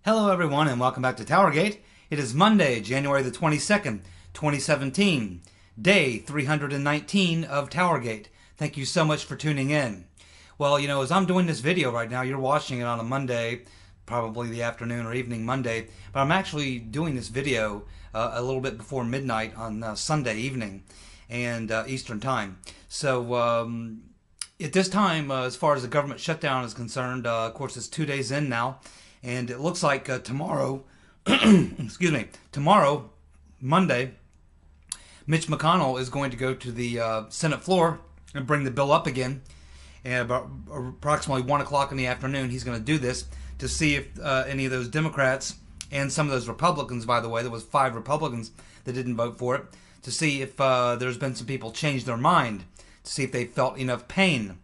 Hello everyone and welcome back to TowerGate. It is Monday, January the 22nd, 2017, day 319 of TowerGate. Thank you so much for tuning in. Well, as I'm doing this video right now, you're watching it on a Monday, probably the afternoon or evening Monday, but I'm actually doing this video a little bit before midnight on Sunday evening and Eastern Time. So at this time, as far as the government shutdown is concerned, of course it's 2 days in now. And it looks like tomorrow, tomorrow, Monday, Mitch McConnell is going to go to the Senate floor and bring the bill up again. And about approximately 1 o'clock in the afternoon, he's going to do this to see if any of those Democrats and some of those Republicans, by the way, there was 5 Republicans that didn't vote for it, to see if there's been some people change their mind, to see if they felt enough pain.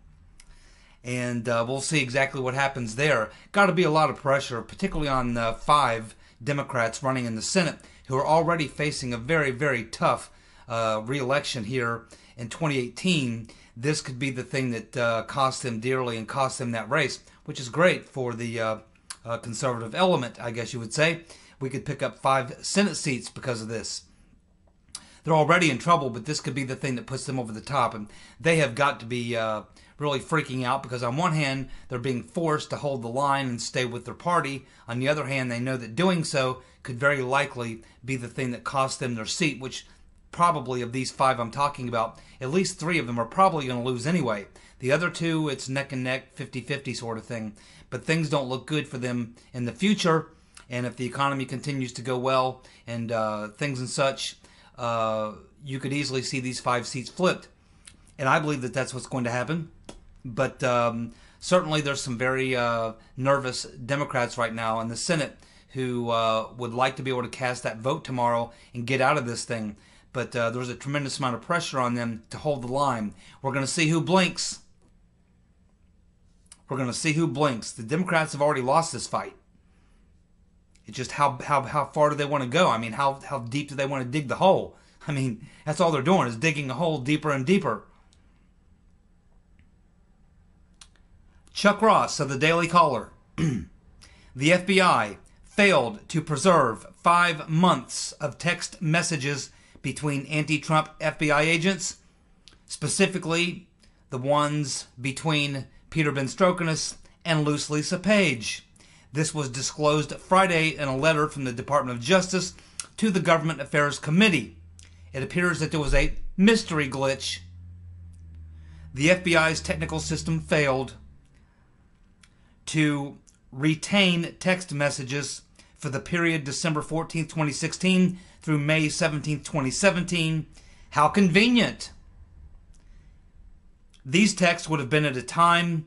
And we'll see exactly what happens there. Got to be a lot of pressure, particularly on 5 Democrats running in the Senate who are already facing a very, very tough re-election here in 2018. This could be the thing that costs them dearly and costs them that race, which is great for the conservative element, I guess you would say. We could pick up 5 Senate seats because of this. They're already in trouble, but this could be the thing that puts them over the top. And they have got to be really freaking out because on one hand, they're being forced to hold the line and stay with their party. On the other hand, they know that doing so could very likely be the thing that costs them their seat, which probably of these 5 I'm talking about, at least 3 of them are probably going to lose anyway. The other 2, it's neck and neck, 50-50 sort of thing. But things don't look good for them in the future. And if the economy continues to go well and things and such, you could easily see these 5 seats flipped. And I believe that that's what's going to happen. But certainly there's some very nervous Democrats right now in the Senate who would like to be able to cast that vote tomorrow and get out of this thing. But there's a tremendous amount of pressure on them to hold the line. We're going to see who blinks. We're going to see who blinks. The Democrats have already lost this fight. It's just how far do they want to go? I mean, how deep do they want to dig the hole? I mean, that's all they're doing is digging a hole deeper and deeper. Chuck Ross of the Daily Caller. The FBI failed to preserve 5 months of text messages between anti-Trump FBI agents, specifically the ones between Peter Benstrokenis and Luce Lisa Page. This was disclosed Friday in a letter from the Department of Justice to the Government Affairs Committee. It appears that there was a mystery glitch. The FBI's technical system failed to retain text messages for the period December 14, 2016 through May 17, 2017. How convenient. These texts would have been at a time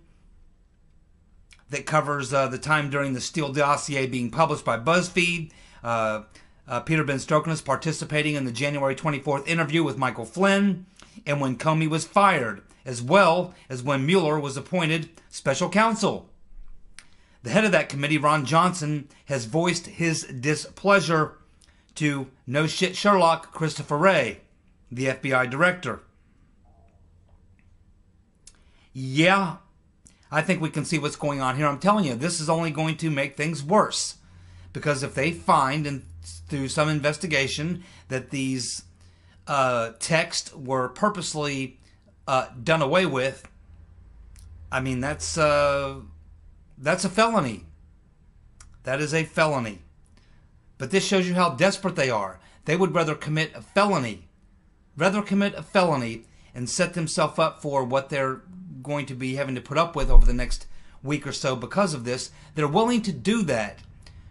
that covers the time during the Steele dossier being published by BuzzFeed, Peter Benstrokenis participating in the January 24th interview with Michael Flynn, and when Comey was fired, as well as when Mueller was appointed special counsel. The head of that committee, Ron Johnson, has voiced his displeasure to no shit Sherlock Christopher Wray, the FBI director. Yeah, I think we can see what's going on here. I'm telling you, this is only going to make things worse. Because if they find, and through some investigation, that these texts were purposely done away with, I mean, that's a felony. That is a felony. But this shows you how desperate they are. They would rather commit a felony. And set themselves up for what they're going to be having to put up with over the next week or so because of this. They're willing to do that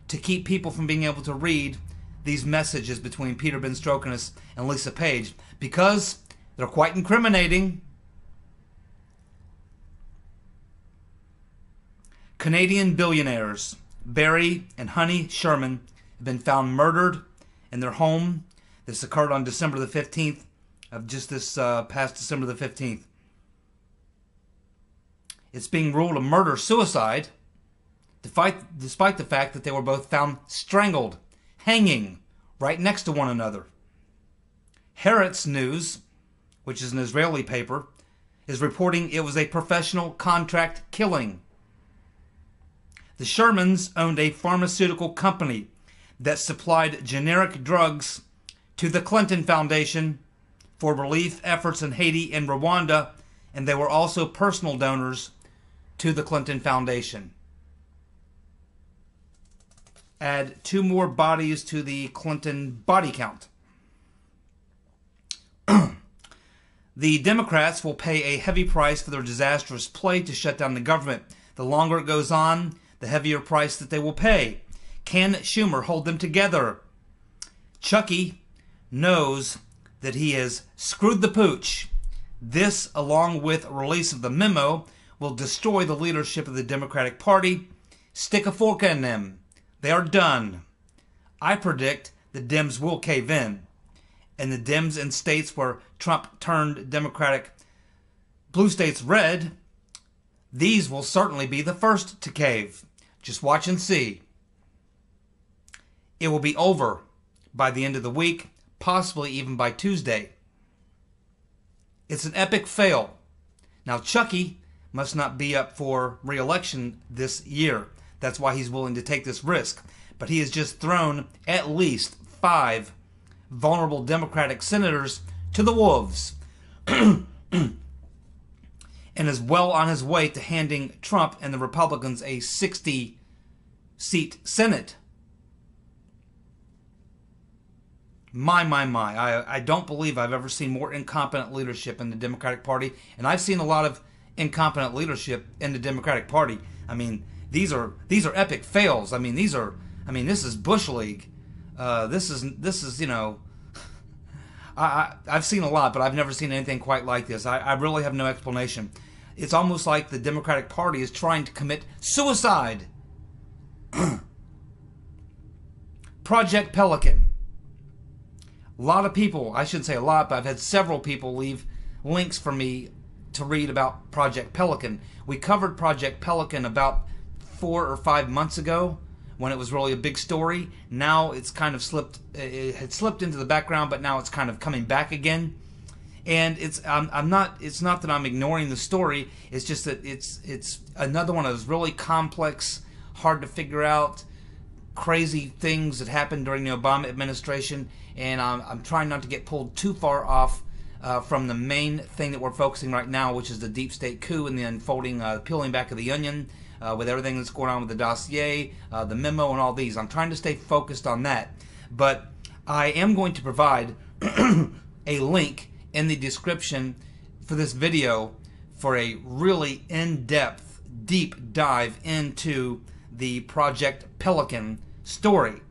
to keep people from being able to read these messages between Peter Benstrokenis and Lisa Page because they're quite incriminating. Canadian billionaires Barry and Honey Sherman have been found murdered in their home. This occurred on December the 15th of just this past December the 15th. It's being ruled a murder-suicide despite the fact that they were both found strangled, hanging right next to one another. Haaretz News, which is an Israeli paper, is reporting it was a professional contract killing. The Shermans owned a pharmaceutical company that supplied generic drugs to the Clinton Foundation for relief efforts in Haiti and Rwanda, and they were also personal donors to the Clinton Foundation. Add 2 more bodies to the Clinton body count. The Democrats will pay a heavy price for their disastrous play to shut down the government. The longer it goes on, the heavier price that they will pay. Can Schumer hold them together? Chucky knows that he has screwed the pooch. This, along with release of the memo, will destroy the leadership of the Democratic Party. Stick a fork in them. They are done. I predict the Dems will cave in. And the Dems in states where Trump turned Democratic blue states red, these will certainly be the first to cave. Just watch and see. It will be over by the end of the week, possibly even by Tuesday. It's an epic fail. Now, Chucky must not be up for re-election this year. That's why he's willing to take this risk. But he has just thrown at least 5 vulnerable Democratic senators to the wolves and is well on his way to handing Trump and the Republicans a 60-seat Senate. My. I don't believe I've ever seen more incompetent leadership in the Democratic Party, and I've seen a lot of incompetent leadership in the Democratic Party. I mean, these are epic fails. I mean, this is Bush League. This is you know, I've seen a lot, but I've never seen anything quite like this. I really have no explanation. It's almost like the Democratic Party is trying to commit suicide. Project Pelican. A lot of people, I shouldn't say a lot, but I've had several people leave links for me to read about Project Pelican. We covered Project Pelican about 4 or 5 months ago when it was really a big story. Now it's kind of slipped. It had slipped into the background, but now it's kind of coming back again. And it's not that I'm ignoring the story. It's just that it's another one of those really complex, hard to figure out, crazy things that happened during the Obama administration. And I'm trying not to get pulled too far off from the main thing that we're focusing right now, which is the deep state coup and the unfolding, peeling back of the onion with everything that's going on with the dossier, the memo, and all these. I'm trying to stay focused on that. But I am going to provide a link in the description for this video for a really in-depth, deep dive into the Project Pelican story.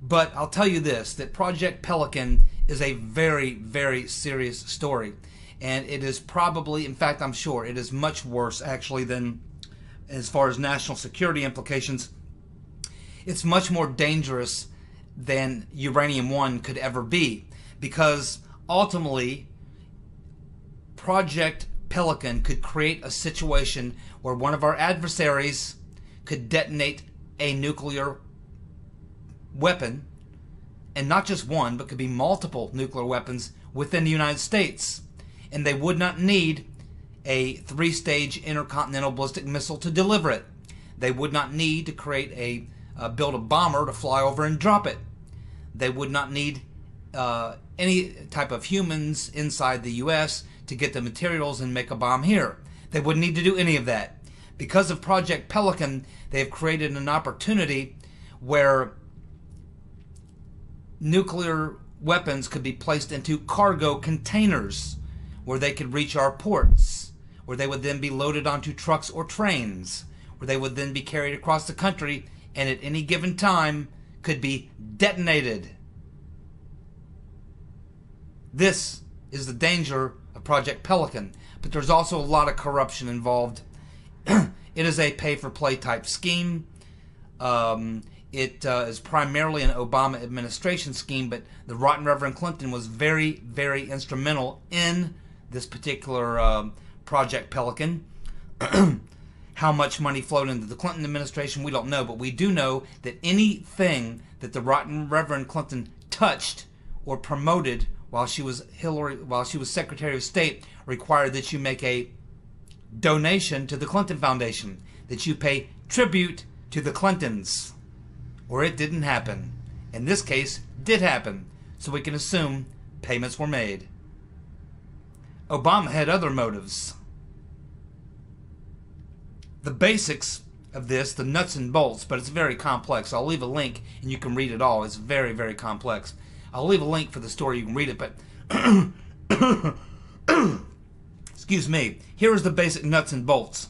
But I'll tell you this, that Project Pelican is a very, very serious story. And it is probably, in fact, I'm sure, it is much worse, actually, than as far as national security implications. It's much more dangerous than Uranium-1 could ever be. Because, ultimately, Project Pelican could create a situation where one of our adversaries could detonate a nuclear weapon, and not just one, but could be multiple nuclear weapons within the United States. And they would not need a 3-stage intercontinental ballistic missile to deliver it. They would not need to create build a bomber to fly over and drop it. They would not need any type of humans inside the U.S. to get the materials and make a bomb here. They wouldn't need to do any of that. Because of Project Pelican, they have created an opportunity where nuclear weapons could be placed into cargo containers where they could reach our ports, where they would then be loaded onto trucks or trains, where they would then be carried across the country and at any given time could be detonated. This is the danger of Project Pelican, but there's also a lot of corruption involved. It is a pay-for-play type scheme. It is primarily an Obama administration scheme, but the rotten Reverend Clinton was very, very instrumental in this particular Project Pelican. How much money flowed into the Clinton administration, we don't know, but we do know that anything that the rotten Reverend Clinton touched or promoted while she was Secretary of State required that you make a donation to the Clinton Foundation, that you pay tribute to the Clintons. Or it didn't happen. In this case, did happen, so we can assume payments were made. Obama had other motives. The basics of this, the nuts and bolts, but it's very complex. I'll leave a link and you can read it all. It's very, very complex. I'll leave a link for the story, you can read it, but excuse me. Here is the basic nuts and bolts.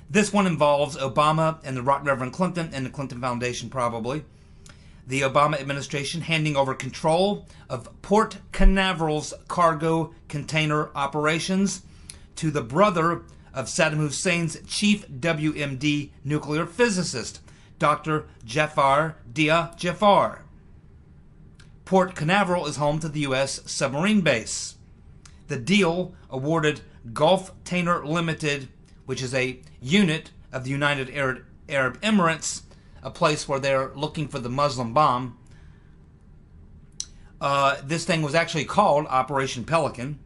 This one involves Obama and the Right Reverend Clinton and the Clinton Foundation, probably. The Obama administration handing over control of Port Canaveral's cargo container operations to the brother of Saddam Hussein's chief WMD nuclear physicist, Dr. Jafar Dia Jafar. Port Canaveral is home to the U.S. submarine base. The deal awarded Gulf Tanner Limited, which is a unit of the United Arab Emirates, a place where they're looking for the Muslim bomb. This thing was actually called Operation Pelican.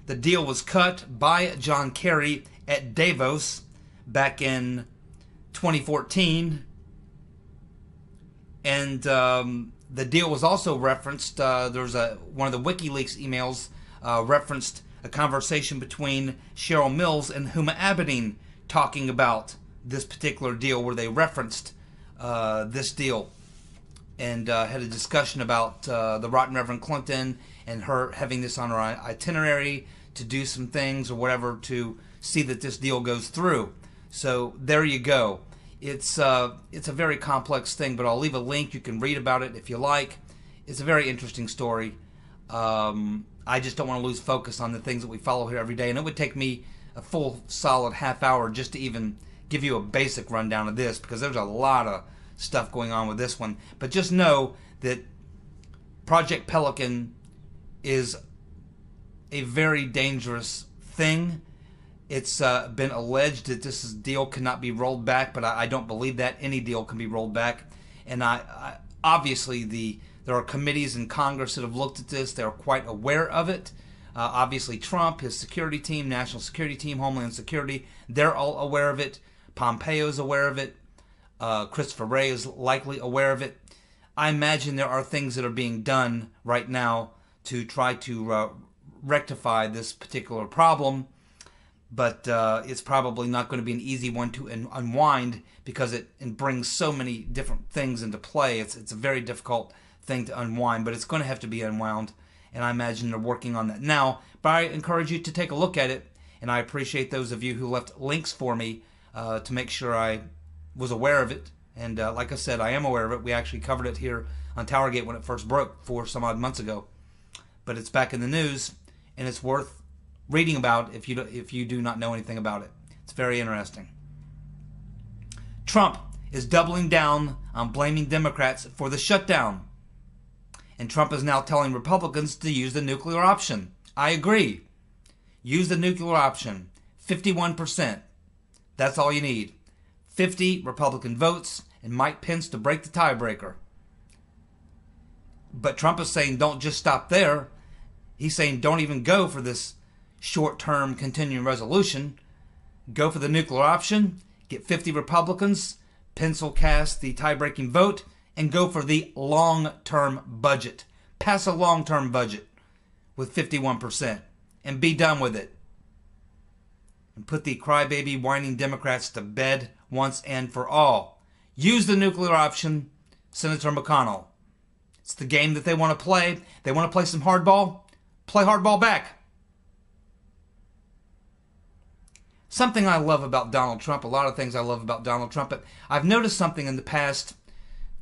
The deal was cut by John Kerry at Davos back in 2014. And the deal was also referenced, there's one of the WikiLeaks emails referenced a conversation between Cheryl Mills and Huma Abedin talking about this particular deal, where they referenced this deal and had a discussion about the Right Reverend Clinton and her having this on her itinerary to do some things or whatever to see that this deal goes through. So there you go. It's a very complex thing, but I'll leave a link. You can read about it if you like. It's a very interesting story. I just don't want to lose focus on the things that we follow here every day, and it would take me a full solid half hour just to even give you a basic rundown of this, because there's a lot of stuff going on with this one. But just know that Project Pelican is a very dangerous thing. It's been alleged that this deal cannot be rolled back, but I don't believe that. Any deal can be rolled back. And I obviously there are committees in Congress that have looked at this. They're quite aware of it. Obviously Trump, his security team, National Security Team, Homeland Security, they're all aware of it. Pompeo's aware of it. Christopher Wray is likely aware of it. I imagine there are things that are being done right now to try to rectify this particular problem, but it's probably not going to be an easy one to unwind, because it brings so many different things into play. It's a very difficult thing to unwind, but it's going to have to be unwound, and I imagine they're working on that now. But I encourage you to take a look at it, and I appreciate those of you who left links for me to make sure I was aware of it. And like I said, I am aware of it. We actually covered it here on TowerGate when it first broke 4 some odd months ago. But it's back in the news, and it's worth reading about if you do not know anything about it. It's very interesting. Trump is doubling down on blaming Democrats for the shutdown. And Trump is now telling Republicans to use the nuclear option. I agree. Use the nuclear option. 51%. That's all you need. 50 Republican votes and Mike Pence to break the tiebreaker. But Trump is saying don't just stop there. He's saying don't even go for this short-term continuing resolution. Go for the nuclear option. Get 50 Republicans. Pence will cast the tie-breaking vote. And go for the long-term budget. Pass a long-term budget with 51%. And be done with it. And put the crybaby whining Democrats to bed once and for all. Use the nuclear option, Senator McConnell. It's the game that they want to play. They want to play some hardball. Play hardball back. Something I love about Donald Trump, a lot of things I love about Donald Trump, but I've noticed something in the past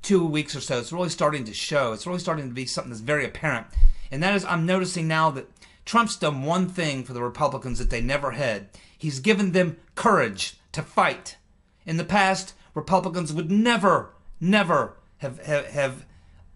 2 weeks or so. It's really starting to show. It's really starting to be something that's very apparent. And that is, I'm noticing now that Trump's done one thing for the Republicans that they never had. He's given them courage to fight. In the past, Republicans would never have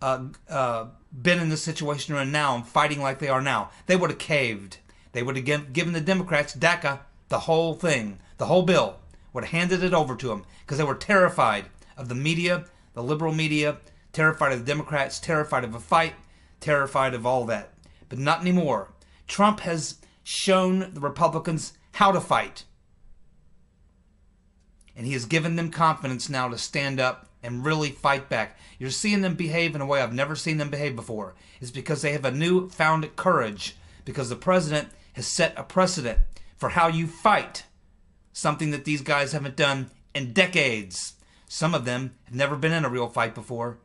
been in the situation they're in now and fighting like they are now. They would have caved. They would have given the Democrats DACA, the whole thing, the whole bill, would have handed it over to them because they were terrified of the media, the liberal media, terrified of the Democrats, terrified of a fight, terrified of all that. But not anymore. Trump has shown the Republicans how to fight. And he has given them confidence now to stand up and really fight back. You're seeing them behave in a way I've never seen them behave before. It's because they have a newfound courage, because the president has set a precedent for how you fight, something that these guys haven't done in decades. Some of them have never been in a real fight before.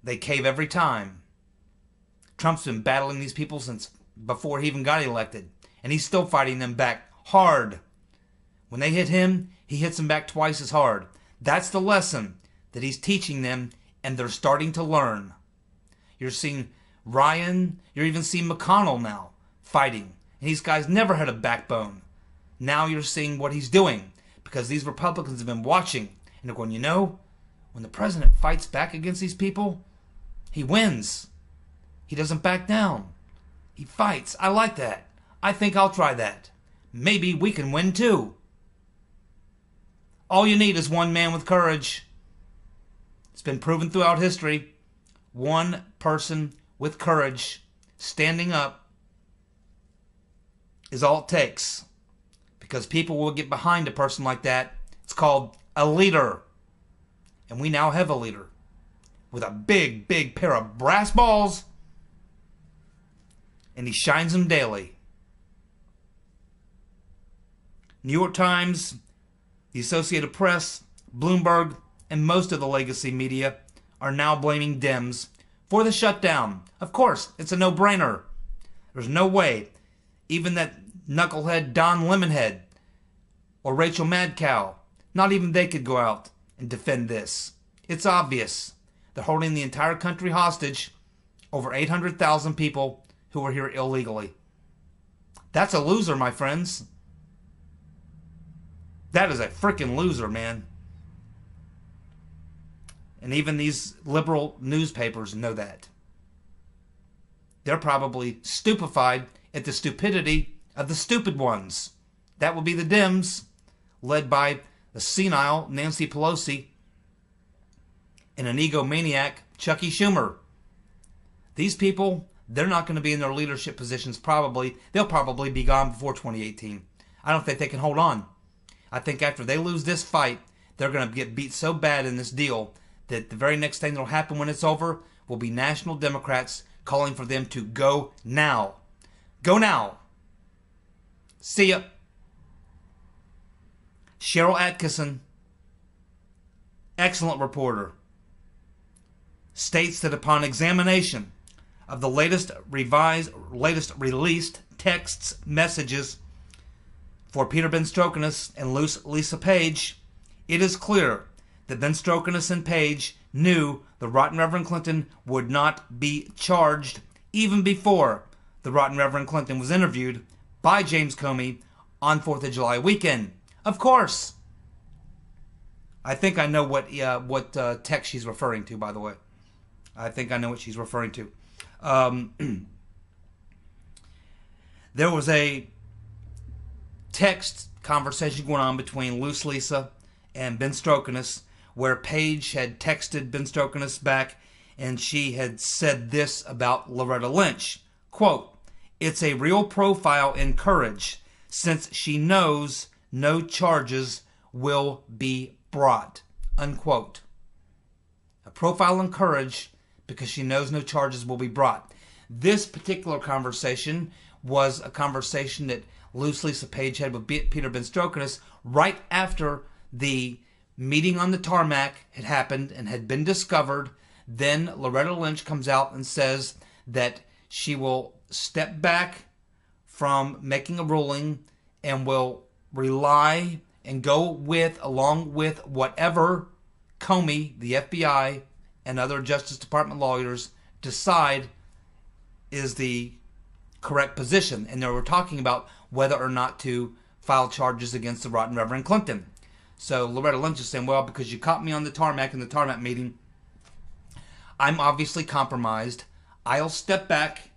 They cave every time. Trump's been battling these people since before he even got elected, and he's still fighting them back hard. When they hit him, he hits them back twice as hard. That's the lesson that he's teaching them, and they're starting to learn. You're seeing Ryan, you're even seeing McConnell now fighting. And these guys never had a backbone. Now you're seeing what he's doing, because these Republicans have been watching, and they're going, you know, when the president fights back against these people, he wins. He doesn't back down. He fights. I like that. I think I'll try that. Maybe we can win too. All you need is one man with courage. It's been proven throughout history. One person with courage standing up is all it takes. Because people will get behind a person like that. It's called a leader. And we now have a leader with a big, big pair of brass balls. And he shines them daily. New York Times, the Associated Press, Bloomberg, and most of the legacy media are now blaming Dems for the shutdown. Of course, it's a no-brainer. There's no way even that knucklehead Don Lemonhead or Rachel Madcow, not even they could go out and defend this. It's obvious. They're holding the entire country hostage, over 800,000 people who are here illegally. That's a loser, my friends. That is a freaking loser, man. And even these liberal newspapers know that. They're probably stupefied at the stupidity of the stupid ones. That would be the Dems, led by the senile Nancy Pelosi and an egomaniac Chucky Schumer. These people, they're not going to be in their leadership positions probably. They'll probably be gone before 2018. I don't think they can hold on. I think after they lose this fight, they're going to get beat so bad in this deal that the very next thing that will happen when it's over will be national Democrats calling for them to go now. Go now. See ya. Cheryl Atkinson, excellent reporter, states that upon examination of the latest released texts, messages for Peter Benstrokenis and Lisa Page, it is clear that Benstrokenis and Page knew the Rotten Reverend Clinton would not be charged even before the Rotten Reverend Clinton was interviewed by James Comey on 4th of July weekend. Of course. I think I know what text she's referring to, by the way. I think I know what she's referring to. There was a text conversation going on between Loose Lisa and Benstrokenis, where Paige had texted Benstrokenis back, and she had said this about Loretta Lynch. Quote, "It's a real profile in courage, since she knows no charges will be brought." Unquote. A profile in courage because she knows no charges will be brought. This particular conversation was a conversation that Loose Lisa Page had with Peter Benstrokenis right after the meeting on the tarmac had happened and had been discovered. Then Loretta Lynch comes out and says that she will step back from making a ruling and will rely and go along with whatever Comey, the FBI, and other Justice Department lawyers decide is the correct position. And they were talking about whether or not to file charges against the Rotten Reverend Clinton. So Loretta Lynch is saying, well, because you caught me on the tarmac in the tarmac meeting, I'm obviously compromised. I'll step back,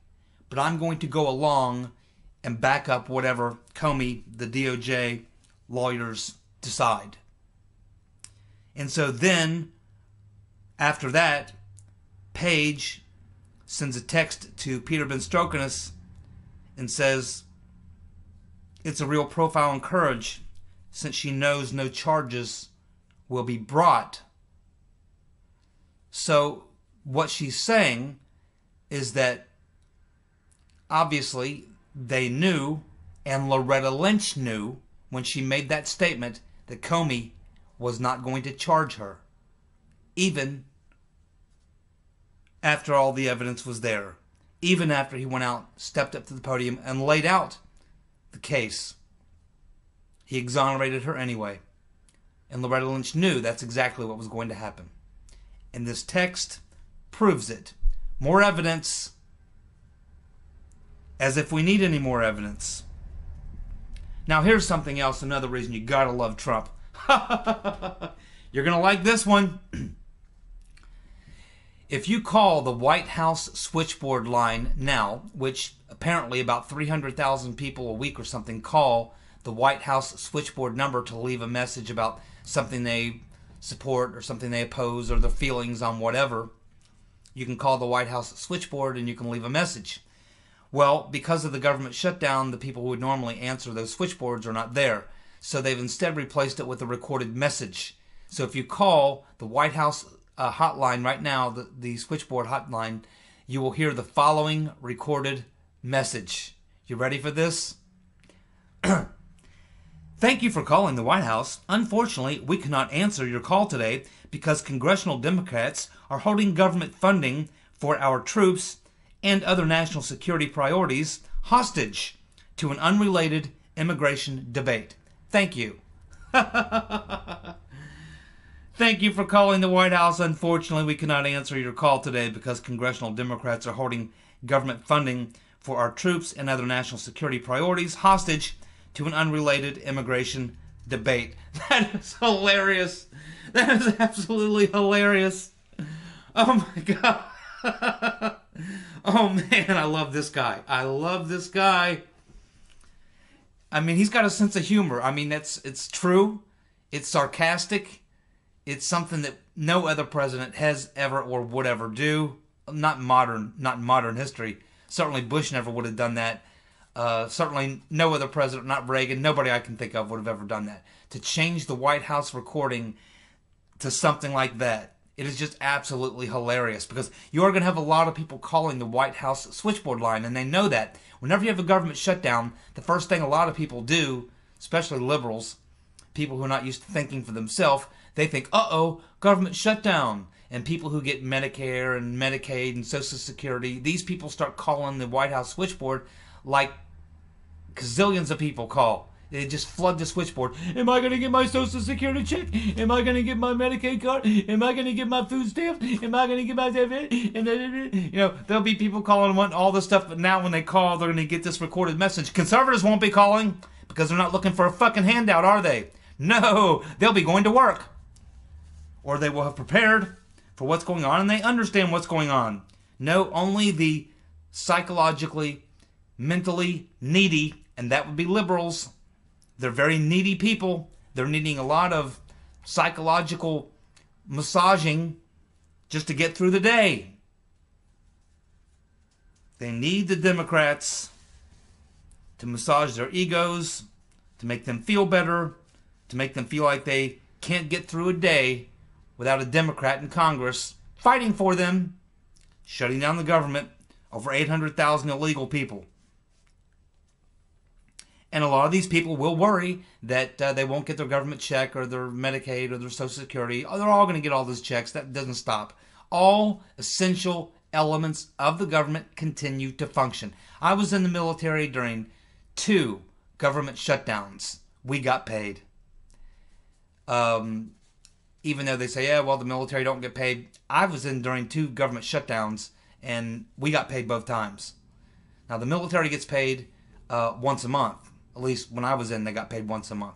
but I'm going to go along and back up whatever Comey, the DOJ lawyers decide. And so then, after that, Paige sends a text to Peter Benstrokenis and says, "It's a real profile in courage, since she knows no charges will be brought. So what she's saying is that obviously they knew, and Loretta Lynch knew when she made that statement, that Comey was not going to charge her, even after all the evidence was there, even after he went out, stepped up to the podium, and laid out the case. He exonerated her anyway. And Loretta Lynch knew that's exactly what was going to happen. And this text proves it. More evidence, as if we need any more evidence. Now here's something else, another reason you gotta love Trump. You're gonna like this one. If you call the White House switchboard line now, which apparently about 300,000 people a week or something call the White House switchboard number to leave a message about something they support or something they oppose or their feelings on whatever, you can call the White House switchboard and you can leave a message. Well, because of the government shutdown, the people who would normally answer those switchboards are not there. So they've instead replaced it with a recorded message. So if you call the White House hotline right now, the switchboard hotline, you will hear the following recorded message. You ready for this? Thank you for calling the White House. Unfortunately, we cannot answer your call today because congressional Democrats are holding government funding for our troops and other national security priorities hostage to an unrelated immigration debate. Thank you. Thank you for calling the White House. Unfortunately, we cannot answer your call today because congressional Democrats are holding government funding for our troops and other national security priorities hostage to an unrelated immigration debate. That is hilarious. That is absolutely hilarious. Oh my God. Oh man, I love this guy. I love this guy. I mean, he's got a sense of humor. I mean, it's true. It's sarcastic. It's something that no other president has ever or would ever do. Not in modern history. Certainly Bush never would have done that. Certainly no other president, not Reagan, nobody I can think of would have ever done that. To change the White House recording to something like that. It is just absolutely hilarious because you are going to have a lot of people calling the White House switchboard line, and they know that. Whenever you have a government shutdown, the first thing a lot of people do, especially liberals, people who are not used to thinking for themselves, they think, uh-oh, government shutdown. And people who get Medicare and Medicaid and Social Security, these people start calling the White House switchboard like gazillions of people call. They just flood the switchboard. Am I going to get my Social Security check? Am I going to get my Medicaid card? Am I going to get my food stamps? Am I going to get my... You know, there'll be people calling and wanting all this stuff, but now when they call, they're going to get this recorded message. Conservatives won't be calling because they're not looking for a fucking handout, are they? No, they'll be going to work. Or they will have prepared for what's going on and they understand what's going on. No, only the psychologically, mentally needy, and that would be liberals. They're very needy people. They're needing a lot of psychological massaging just to get through the day. They need the Democrats to massage their egos, to make them feel better, to make them feel like they can't get through a day without a Democrat in Congress fighting for them, shutting down the government, over 800,000 illegal people. And a lot of these people will worry that they won't get their government check or their Medicaid or their Social Security. Oh, they're all going to get all those checks. That doesn't stop. All essential elements of the government continue to function. I was in the military during 2 government shutdowns. We got paid. Even though they say, yeah, well, the military don't get paid. I was in during 2 government shutdowns, and we got paid both times. Now, the military gets paid once a month. At least when I was in, they got paid once a month.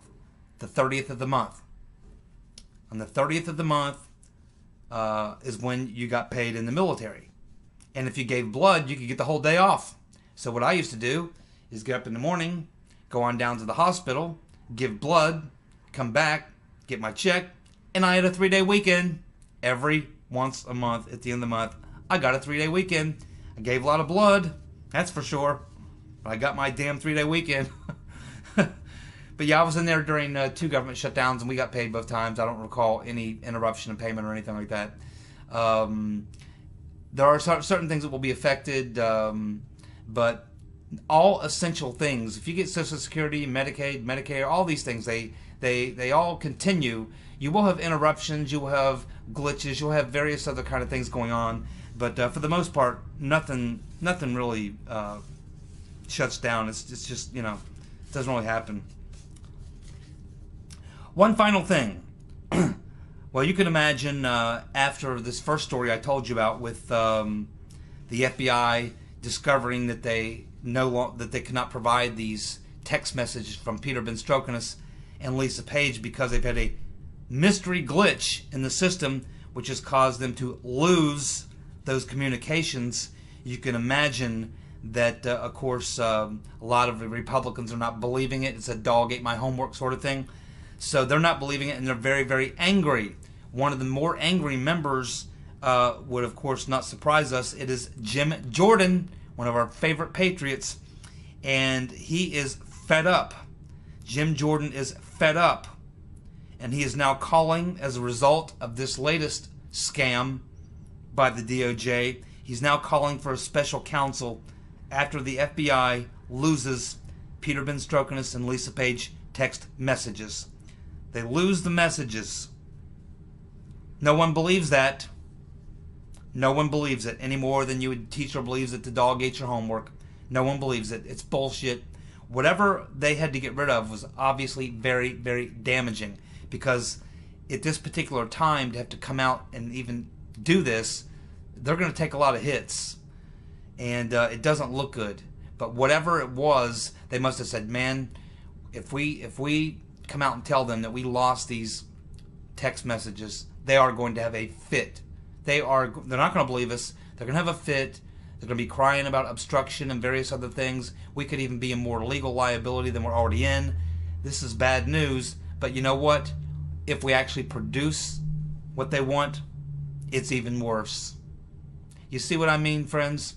The 30th of the month. On the 30th of the month is when you got paid in the military. And if you gave blood, you could get the whole day off. So what I used to do is get up in the morning, go on down to the hospital, give blood, come back, get my check, and I had a 3-day weekend. Every once a month at the end of the month, I got a 3-day weekend. I gave a lot of blood, that's for sure. But I got my damn 3-day weekend. But yeah, I was in there during 2 government shutdowns, and we got paid both times. I don't recall any interruption of payment or anything like that. There are certain things that will be affected, but all essential things. If you get Social Security, Medicaid, Medicare, all these things, they all continue. You will have interruptions, you will have glitches, you'll have various other kind of things going on. But for the most part, nothing really shuts down. It's just, you know, it doesn't really happen. One final thing. Well, you can imagine after this first story I told you about with the FBI discovering that they cannot provide these text messages from Peter Ben Strokinus and Lisa Page because they've had a mystery glitch in the system which has caused them to lose those communications. You can imagine that, of course, a lot of the Republicans are not believing it. It's a dog ate my homework sort of thing. So they're not believing it, and they're very, very angry. One of the more angry members would, of course, not surprise us. It is Jim Jordan, one of our favorite patriots, and he is fed up. Jim Jordan is fed up, and he is now calling, as a result of this latest scam by the DOJ, he's now calling for a special counsel after the FBI loses Peter Ben Strokinus and Lisa Page text messages. They lose the messages. No one believes that. No one believes it any more than you would teacher believes that the dog ate your homework. No one believes it. It's bullshit. Whatever they had to get rid of was obviously very, very damaging, because at this particular time to have to come out and even do this, they're going to take a lot of hits, and it doesn't look good. But whatever it was, they must have said, man, if we come out and tell them that we lost these text messages, they are going to have a fit. They're not going to believe us. They're going to have a fit. They're going to be crying about obstruction and various other things. We could even be in more legal liability than we're already in. This is bad news. But you know what? If we actually produce what they want, it's even worse. You see what I mean, friends?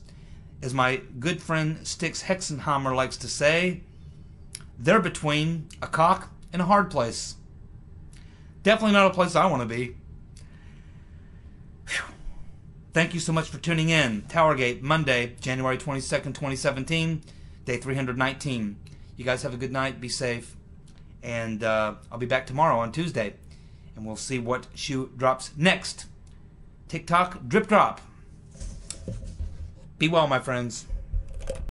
As my good friend Styx Hexenhammer likes to say, they're between a cock and a hard place. Definitely not a place I want to be. Whew. Thank you so much for tuning in. TowerGate, Monday, January 22nd, 2017, day 319. You guys have a good night. Be safe. And I'll be back tomorrow on Tuesday, and we'll see what shoe drops next. TikTok, drip drop. Be well, my friends.